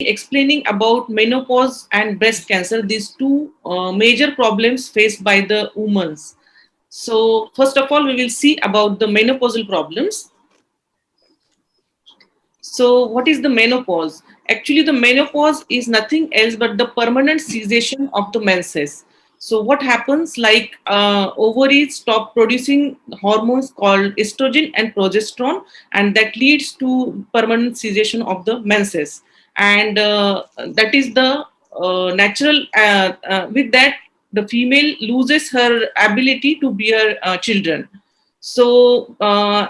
explaining about menopause and breast cancer, these two major problems faced by the women. So, first of all, we will see about the menopausal problems. So, what is the menopause? Actually, the menopause is nothing else but the permanent cessation of the menses. So, what happens like ovaries stop producing hormones called estrogen and progesterone, and that leads to permanent cessation of the menses. And that is the natural, with that, the female loses her ability to bear children. So,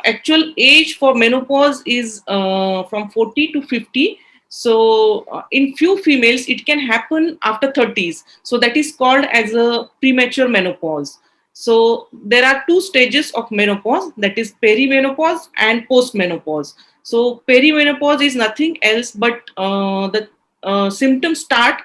actual age for menopause is from 40 to 50. So, in few females, it can happen after 30s. So, that is called as a premature menopause. So, there are two stages of menopause, that is perimenopause and postmenopause. So, perimenopause is nothing else but the symptoms start.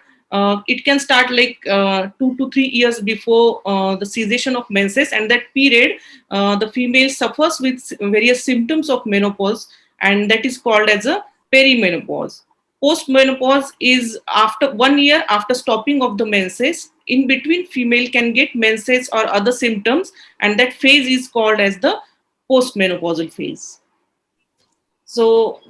It can start like 2 to 3 years before the cessation of menses, and that period the female suffers with various symptoms of menopause, and that is called as a perimenopause. Postmenopause is after 1 year after stopping of the menses. In between, female can get menses or other symptoms, and that phase is called as the postmenopausal phase. So,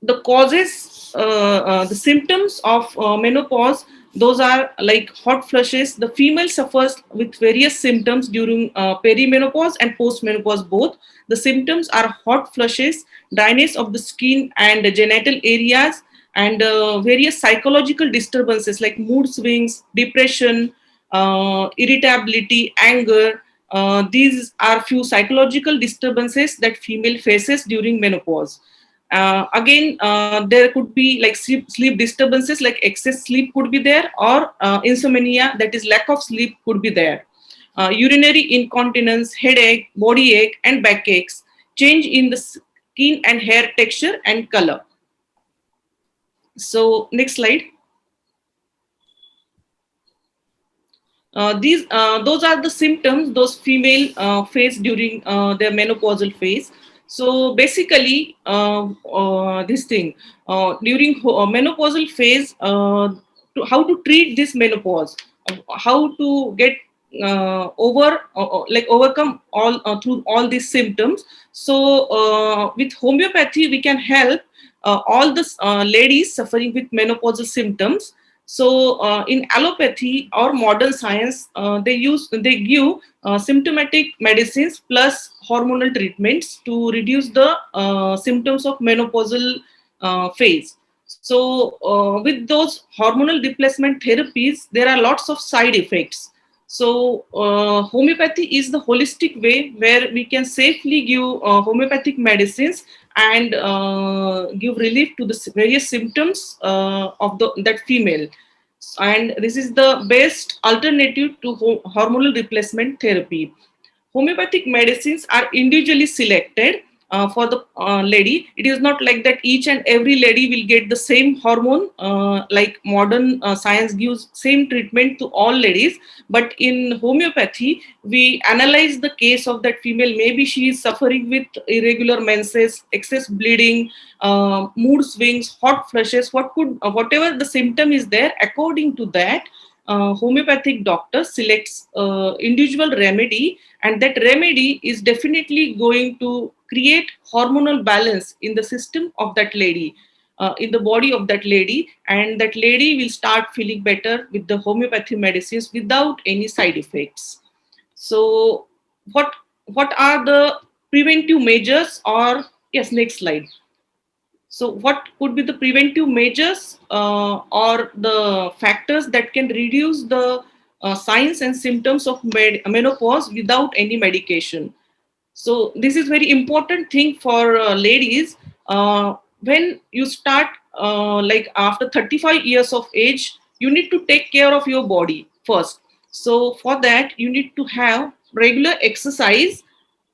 the causes, the symptoms of menopause, those are like hot flushes. The female suffers with various symptoms during perimenopause and postmenopause both. The symptoms are hot flushes, dryness of the skin and the genital areas, and various psychological disturbances like mood swings, depression, irritability, anger. These are few psychological disturbances that female faces during menopause. Again, there could be like sleep disturbances, like excess sleep could be there, or insomnia, that is lack of sleep, could be there. Urinary incontinence, headache, body ache, and backaches, change in the skin and hair texture and color. So, next slide. These those are the symptoms those female face during their menopausal phase. So basically, this thing during menopausal phase, how to treat this menopause, how to get like overcome all through all these symptoms. So with homeopathy, we can help all the ladies suffering with menopausal symptoms. So, in allopathy or modern science, they give symptomatic medicines plus hormonal treatments to reduce the symptoms of menopausal phase. So, with those hormonal replacement therapies, there are lots of side effects. So, homeopathy is the holistic way where we can safely give homeopathic medicines and give relief to the various symptoms of that female. And this is the best alternative to hormonal replacement therapy. Homeopathic medicines are individually selected for the lady. It is not like that each and every lady will get the same hormone, like modern science gives same treatment to all ladies. But in homeopathy, we analyze the case of that female. Maybe she is suffering with irregular menses, excess bleeding, mood swings, hot flushes, whatever the symptom is there. According to that, homeopathic doctor selects individual remedy, and that remedy is definitely going to create hormonal balance in the system of that lady, in the body of that lady, and that lady will start feeling better with the homeopathy medicines without any side effects. So, what are the preventive measures? Or yes, next slide. So, what could be the preventive measures or the factors that can reduce the signs and symptoms of menopause without any medication? So, this is very important thing for ladies. When you start, like after 35 years of age, you need to take care of your body first. So, for that, you need to have regular exercise,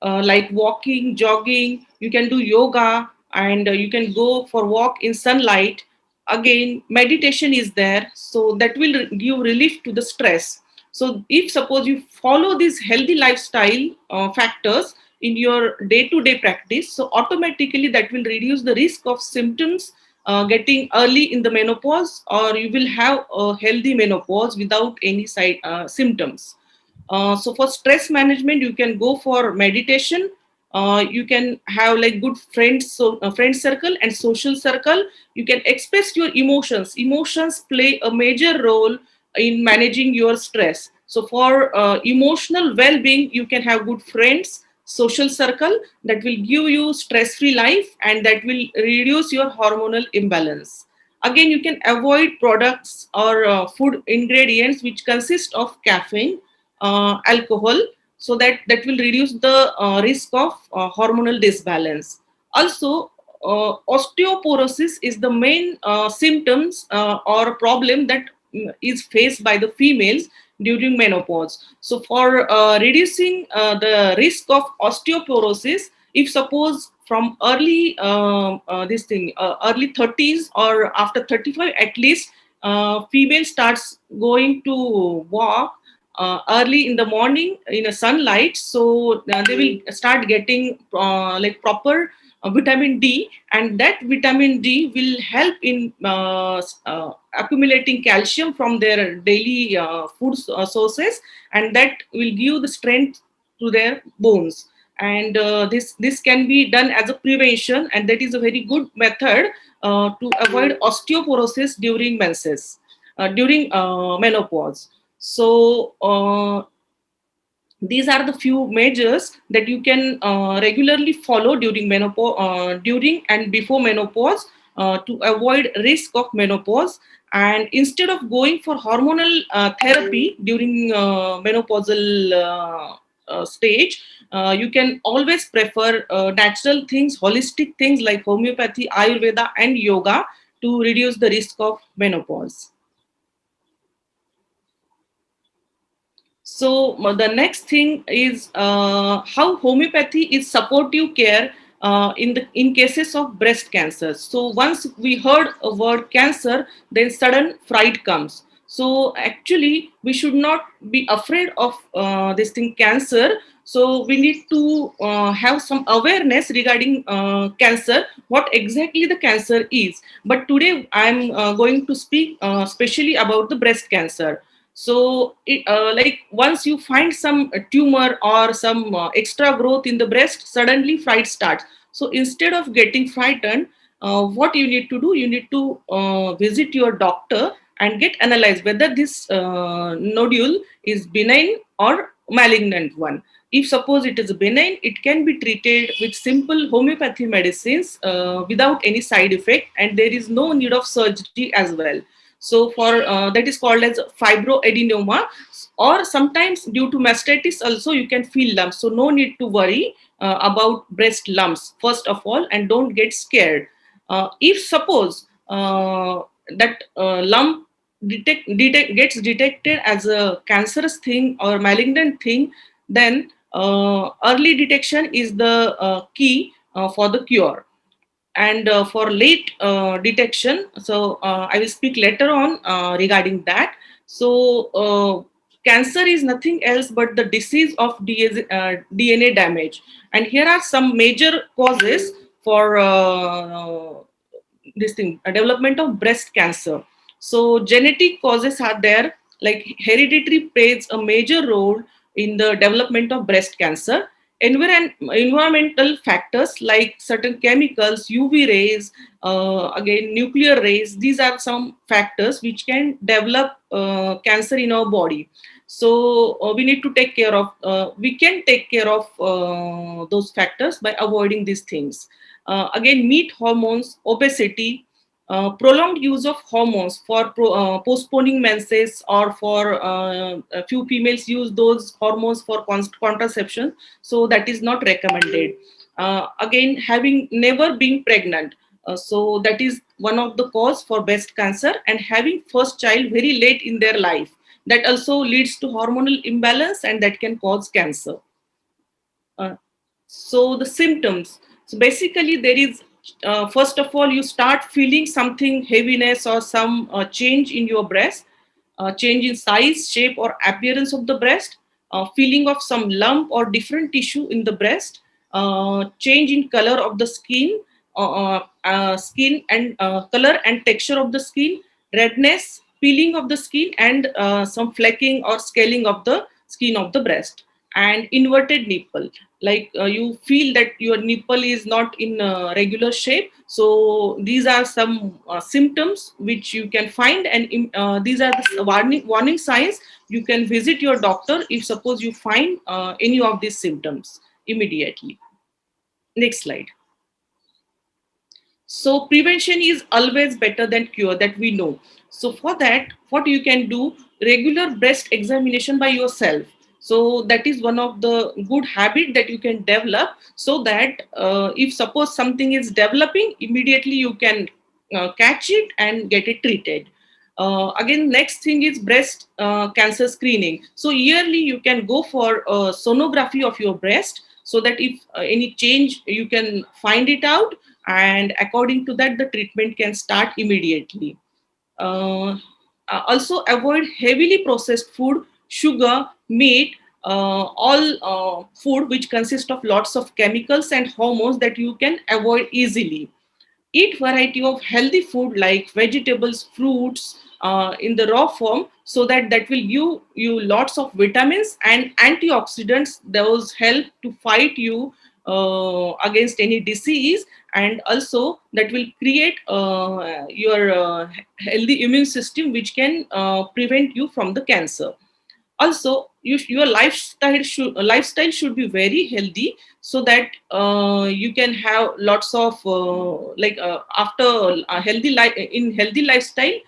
like walking, jogging. You can do yoga, and you can go for walk in sunlight. Again, meditation is there, so that will give relief to the stress. So if suppose you follow these healthy lifestyle factors in your day to day practice, so automatically that will reduce the risk of symptoms getting early in the menopause, or you will have a healthy menopause without any side symptoms. So for stress management, you can go for meditation. You can have like good friends, so friend circle and social circle. You can express your emotions. Emotions play a major role in managing your stress. So for emotional well-being, you can have good friends, social circle that will give you stress-free life and that will reduce your hormonal imbalance. Again, you can avoid products or food ingredients which consist of caffeine, alcohol, so that will reduce the risk of hormonal disbalance. Also, osteoporosis is the main symptoms or problem that is faced by the females during menopause. So for reducing the risk of osteoporosis, if suppose from early early 30s or after 35 at least, female starts going to walk early in the morning in a sunlight, so they will start getting like proper vitamin D, and that vitamin D will help in accumulating calcium from their daily food sources, and that will give the strength to their bones. And this can be done as a prevention, and that is a very good method to avoid osteoporosis during menses, during menopause. So these are the few measures that you can regularly follow during menopause, during and before menopause, to avoid risk of menopause. And instead of going for hormonal therapy during menopausal stage, you can always prefer natural things, holistic things like homeopathy, ayurveda and yoga to reduce the risk of menopause. So the next thing is how homeopathy is supportive care in cases of breast cancer. So once we heard a word cancer, then sudden fright comes. So actually, we should not be afraid of this thing cancer. So we need to have some awareness regarding cancer, what exactly the cancer is. But today I'm going to speak specially about the breast cancer. So like once you find some tumor or some extra growth in the breast, suddenly fright starts. So instead of getting frightened, what you need to do, you need to visit your doctor and get analyzed whether this nodule is benign or malignant one. If suppose it is benign, it can be treated with simple homeopathy medicines without any side effect, and there is no need of surgery as well. So for that is called as fibroadenoma, or sometimes due to mastitis also you can feel lumps. So no need to worry about breast lumps first of all, and don't get scared. If suppose that lump gets detected as a cancerous thing or malignant thing, then early detection is the key for the cure. And for late detection, so I will speak later on regarding that. So cancer is nothing else but the disease of DNA damage, and here are some major causes for this thing, a development of breast cancer. So genetic causes are there, like hereditary plays a major role in the development of breast cancer. Environmental factors like certain chemicals, UV rays, again nuclear rays, these are some factors which can develop cancer in our body. So we need to take care of, we can take care of those factors by avoiding these things. Again, meat hormones, obesity, prolonged use of hormones for postponing menses, or for a few females use those hormones for contraception, so that is not recommended. Again, having never been pregnant, so that is one of the cause for breast cancer, and having first child very late in their life, that also leads to hormonal imbalance and that can cause cancer. uh, so the symptoms. So basically, there is first of all, you start feeling something heaviness or some change in your breast, change in size, shape, or appearance of the breast, feeling of some lump or different tissue in the breast, change in color of the skin, skin and color and texture of the skin, redness, peeling of the skin, and some flecking or scaling of the skin of the breast, and inverted nipple, like you feel that your nipple is not in regular shape. So these are some symptoms which you can find, and these are the warning signs. You can visit your doctor if suppose you find any of these symptoms immediately. Next slide. So prevention is always better than cure, that we know. So for that, what you can do, regular breast examination by yourself. So that is one of the good habit that you can develop, so that if suppose something is developing, immediately you can catch it and get it treated. Again, next thing is breast cancer screening. So yearly you can go for sonography of your breast, so that if any change, you can find it out, and according to that the treatment can start immediately. uh, Also avoid heavily processed food, sugar, meat, all food which consist of lots of chemicals and hormones that you can avoid easily. Eat variety of healthy food like vegetables, fruits, in the raw form, so that that will give you lots of vitamins and antioxidants. Those help to fight you against any disease, and also that will create your healthy immune system, which can prevent you from the cancer. Also your lifestyle should be very healthy, so that you can have lots of after a healthy life, in healthy lifestyle,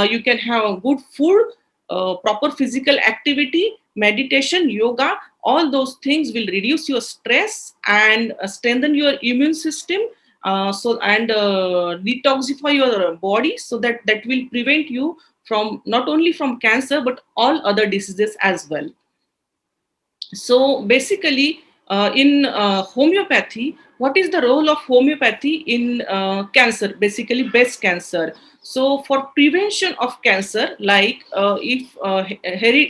you can have good food, proper physical activity, meditation, yoga. All those things will reduce your stress and strengthen your immune system, and detoxify your body, so that that will prevent you from not only from cancer but all other diseases as well. So basically, in homeopathy, what is the role of homeopathy in cancer, basically breast cancer? So for prevention of cancer, like if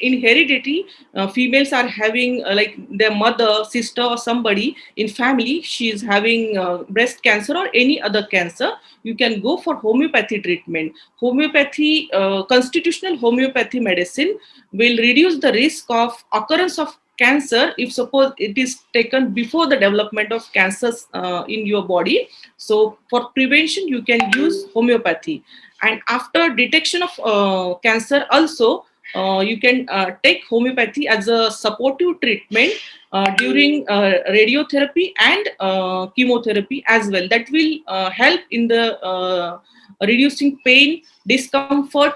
in heredity, females are having like their mother, sister, or somebody in family, she is having breast cancer or any other cancer, you can go for homeopathy treatment. Homeopathy, constitutional homeopathy medicine will reduce the risk of occurrence of cancer if suppose it is taken before the development of cancers in your body. So for prevention you can use homeopathy, and after detection of cancer also, you can take homeopathy as a supportive treatment during radiotherapy and chemotherapy as well. That will help in the reducing pain, discomfort.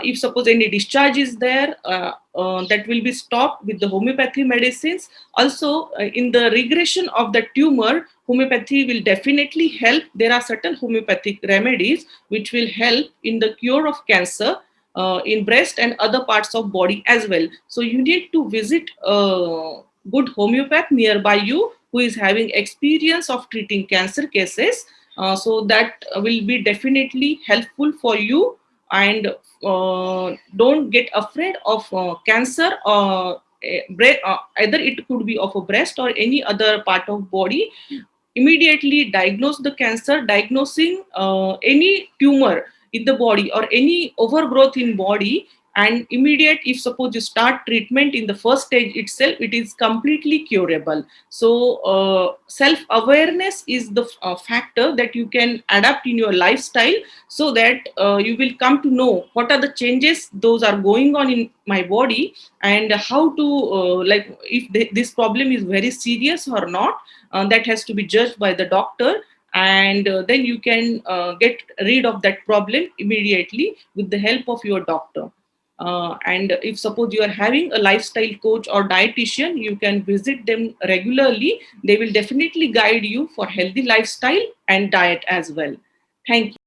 If suppose any discharge is there, that will be stopped with the homeopathy medicines. Also, in the regression of the tumor, homeopathy will definitely help. There are certain homeopathic remedies which will help in the cure of cancer in breast and other parts of body as well. So you need to visit a good homeopath nearby you who is having experience of treating cancer cases. So that will be definitely helpful for you, and don't get afraid of cancer, either it could be of a breast or any other part of body. Immediately diagnose the cancer. Diagnosing any tumor in the body or any overgrowth in body, and immediate, if suppose you start treatment in the first stage itself, it is completely curable. So self awareness is the factor that you can adapt in your lifestyle, so that you will come to know what are the changes those are going on in my body, and how to if this problem is very serious or not. That has to be judged by the doctor, and then you can get rid of that problem immediately with the help of your doctor. And if suppose you are having a lifestyle coach or dietitian, you can visit them regularly. They will definitely guide you for healthy lifestyle and diet as well. Thank you.